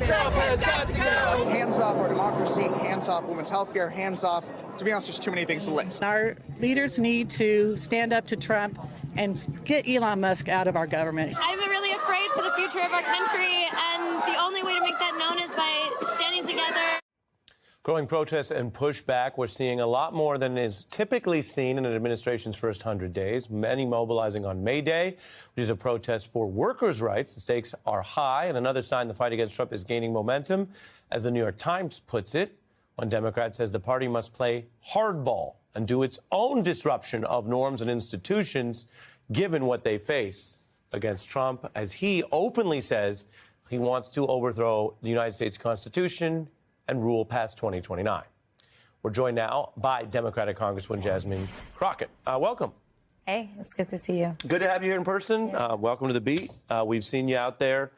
Trump has got to go. Hands off our democracy, hands off women's health care, hands off. To be honest, there's too many things to list. Our leaders need to stand up to Trump and get Elon Musk out of our government. I'm really afraid for the future of our country, and the only way to make that known is by standing together. Growing protests and pushback. We're seeing a lot more than is typically seen in an administration's first 100 days. Many mobilizing on May Day, which is a protest for workers' rights. The stakes are high, and another sign the fight against Trump is gaining momentum. As the New York Times puts it, one Democrat says the party must play hardball and do its own disruption of norms and institutions, given what they face against Trump, as he openly says he wants to overthrow the United States Constitution and rule past 2029. We're joined now by Democratic Congresswoman Jasmine Crockett. Welcome. Hey, it's good to see you. Good to have you here in person. Yeah. Welcome to the beat. We've seen you out there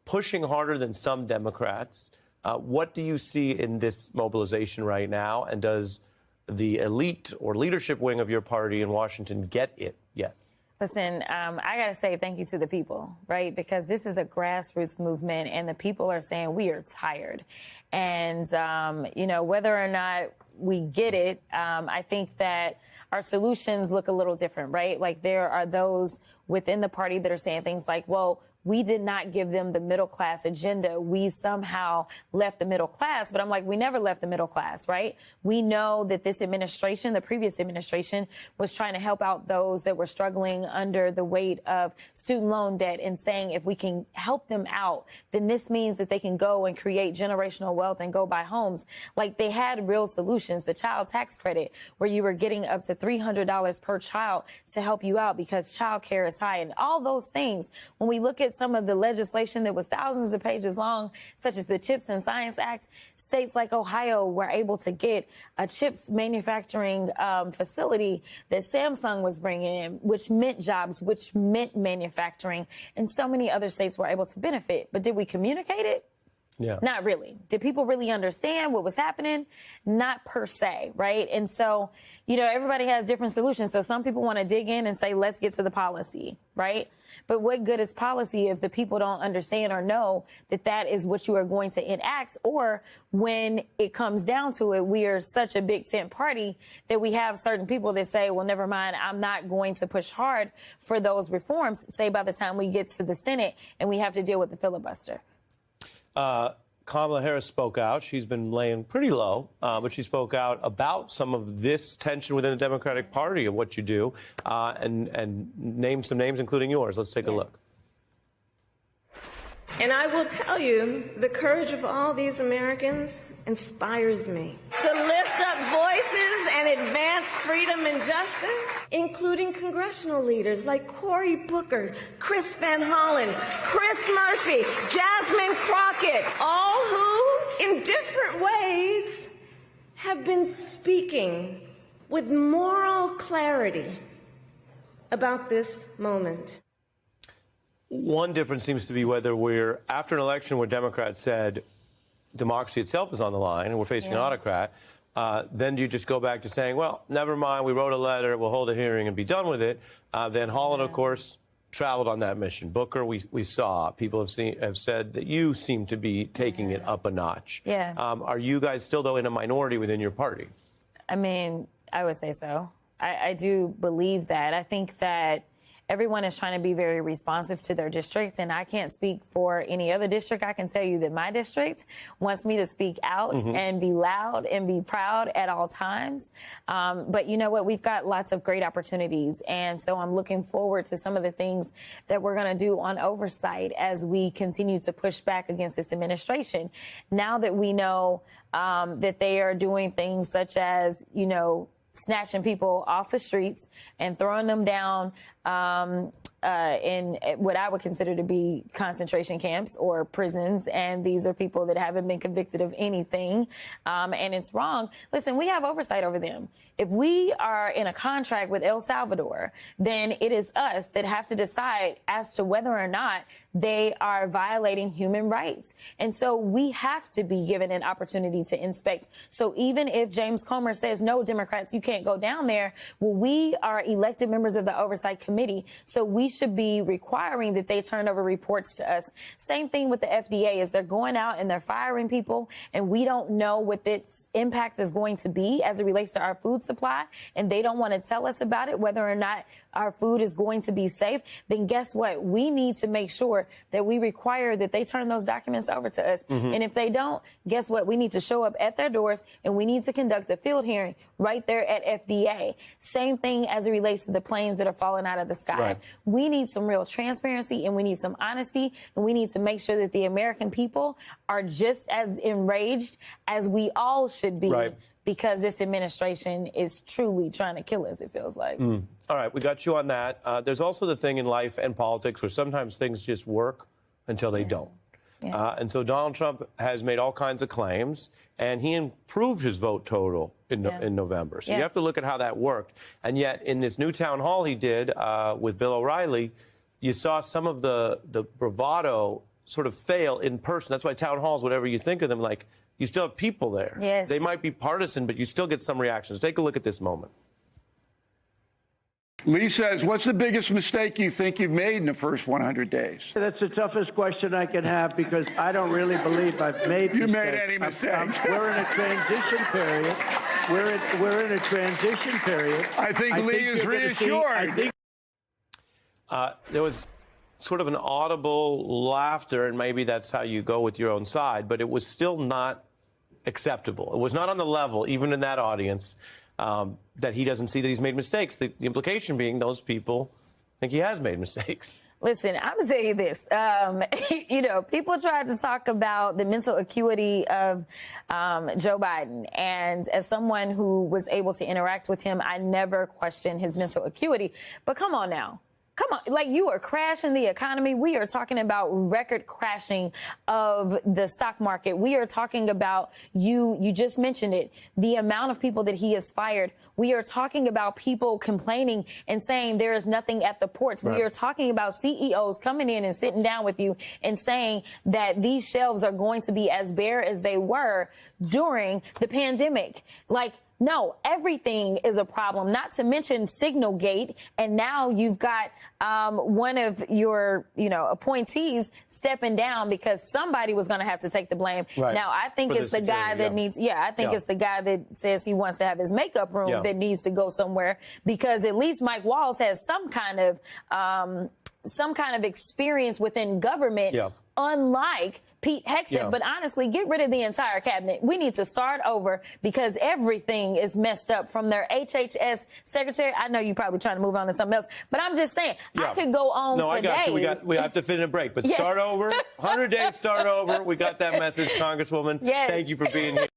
pushing harder than some Democrats. What do you see in this mobilization right now? And does the elite or leadership wing of your party in Washington get it yet? Listen, I got to say thank you to the people, right? Because this is a grassroots movement, and the people are saying we are tired. And, whether or not we get it, I think that our solutions look a little different, right? Like, there are those within the party that are saying things like, well, we did not give them the middle class agenda. We somehow left the middle class. But I'm like, we never left the middle class, right? We know that this administration, the previous administration, was trying to help out those that were struggling under the weight of student loan debt, and saying if we can help them out, then this means that they can go and create generational wealth and go buy homes. Like, they had real solutions. The child tax credit, where you were getting up to $300 per child to help you out because child care is high, and all those things. When we look at some of the legislation that was thousands of pages long, such as the Chips and Science Act, states like Ohio were able to get a chips manufacturing facility that Samsung was bringing in, which meant jobs, which meant manufacturing, and so many other states were able to benefit. But did we communicate it? Yeah. Not really. Did people really understand what was happening? Not per se, right? And so, everybody has different solutions. So some people want to dig in and say, let's get to the policy, right? But what good is policy if the people don't understand or know that that is what you are going to enact? Or when it comes down to it, we are such a big tent party that we have certain people that say, well, never mind, I'm not going to push hard for those reforms, say by the time we get to the Senate and we have to deal with the filibuster. Kamala Harris spoke out. She's been laying pretty low, but she spoke out about some of this tension within the Democratic Party of what you do, and named some names, including yours. Let's take a look. And I will tell you, the courage of all these Americans inspires me to lift up voices and advance freedom and justice, including congressional leaders like Cory Booker, Chris Van Hollen, Chris Murphy, Jasmine Crockett, all who, in different ways, have been speaking with moral clarity about this moment. One difference seems to be whether we're after an election where Democrats said democracy itself is on the line and we're facing an autocrat, then do you just go back to saying, well, never mind, we wrote a letter, we'll hold a hearing and be done with it. Van Hollen, of course, traveled on that mission. Booker, we saw. People have said that you seem to be taking it up a notch. Yeah. Are you guys still, though, in a minority within your party? I mean, I would say so. I do believe that. I think that everyone is trying to be very responsive to their district, and I can't speak for any other district. I can tell you that my district wants me to speak out and be loud and be proud at all times. But you know what? We've got lots of great opportunities, and so I'm looking forward to some of the things that we're going to do on oversight as we continue to push back against this administration. Now that we know that they are doing things such as, snatching people off the streets and throwing them down in what I would consider to be concentration camps or prisons. And these are people that haven't been convicted of anything. And it's wrong. Listen, we have oversight over them. If we are in a contract with El Salvador, then it is us that have to decide as to whether or not they are violating human rights. And so we have to be given an opportunity to inspect. So even if James Comer says, no, Democrats, you can't go down there, well, we are elected members of the Oversight Committee. So we we should be requiring that they turn over reports to us. Same thing with the FDA, is they're going out and they're firing people, and we don't know what its impact is going to be as it relates to our food supply, and they don't want to tell us about it, whether or not our food is going to be safe. Then guess what? We need to make sure that we require that they turn those documents over to us. And if they don't, guess what? We need to show up at their doors, and we need to conduct a field hearing right there at FDA. Same thing as it relates to the planes that are falling out of the sky. Right. We need some real transparency, and we need some honesty, and we need to make sure that the American people are just as enraged as we all should be. Right. Because this administration is truly trying to kill us, it feels like. All right, we got you on that. There's also the thing in life and politics where sometimes things just work until they don't. Yeah. And so Donald Trump has made all kinds of claims, and he improved his vote total in November. So you have to look at how that worked. And yet, in this new town hall he did with Bill O'Reilly, you saw some of the bravado sort of fail in person. That's why town halls, whatever you think of them, like, you still have people there. Yes. They might be partisan, but you still get some reactions. Take a look at this moment. Lee says, what's the biggest mistake you think you've made in the first 100 days? That's the toughest question I can have, because I don't really believe I've made You mistakes. made any mistakes? We're in a transition period. We're in a transition period. I think Lee is reassured. There was sort of an audible laughter, and maybe that's how you go with your own side, but it was still not acceptable. It was not on the level, even in that audience, that he doesn't see that he's made mistakes. The implication being those people think he has made mistakes. Listen, I'm going to tell you this. You know, people tried to talk about the mental acuity of Joe Biden. And as someone who was able to interact with him, I never questioned his mental acuity. But come on now. Come on, like, you are crashing the economy. We are talking about record crashing of the stock market. We are talking about, you just mentioned it, the amount of people that he has fired. We are talking about people complaining and saying there is nothing at the ports. Right. We are talking about CEOs coming in and sitting down with you and saying that these shelves are going to be as bare as they were during the pandemic. Like, no, everything is a problem, not to mention Signalgate. And now you've got one of your, appointees stepping down because somebody was going to have to take the blame. Right. Now, I think it's the guy that needs, it's the guy that says he wants to have his makeup room that needs to go somewhere, because at least Mike Walls has some kind of experience within government, unlike Pete Hegseth. But honestly, get rid of the entire cabinet. We need to start over, because everything is messed up, from their HHS secretary. I know you're probably trying to move on to something else, but I'm just saying, I could go on for days. I got you. We have to fit in a break, but start over. 100 days, start over. We got that message, Congresswoman. Yes. Thank you for being here.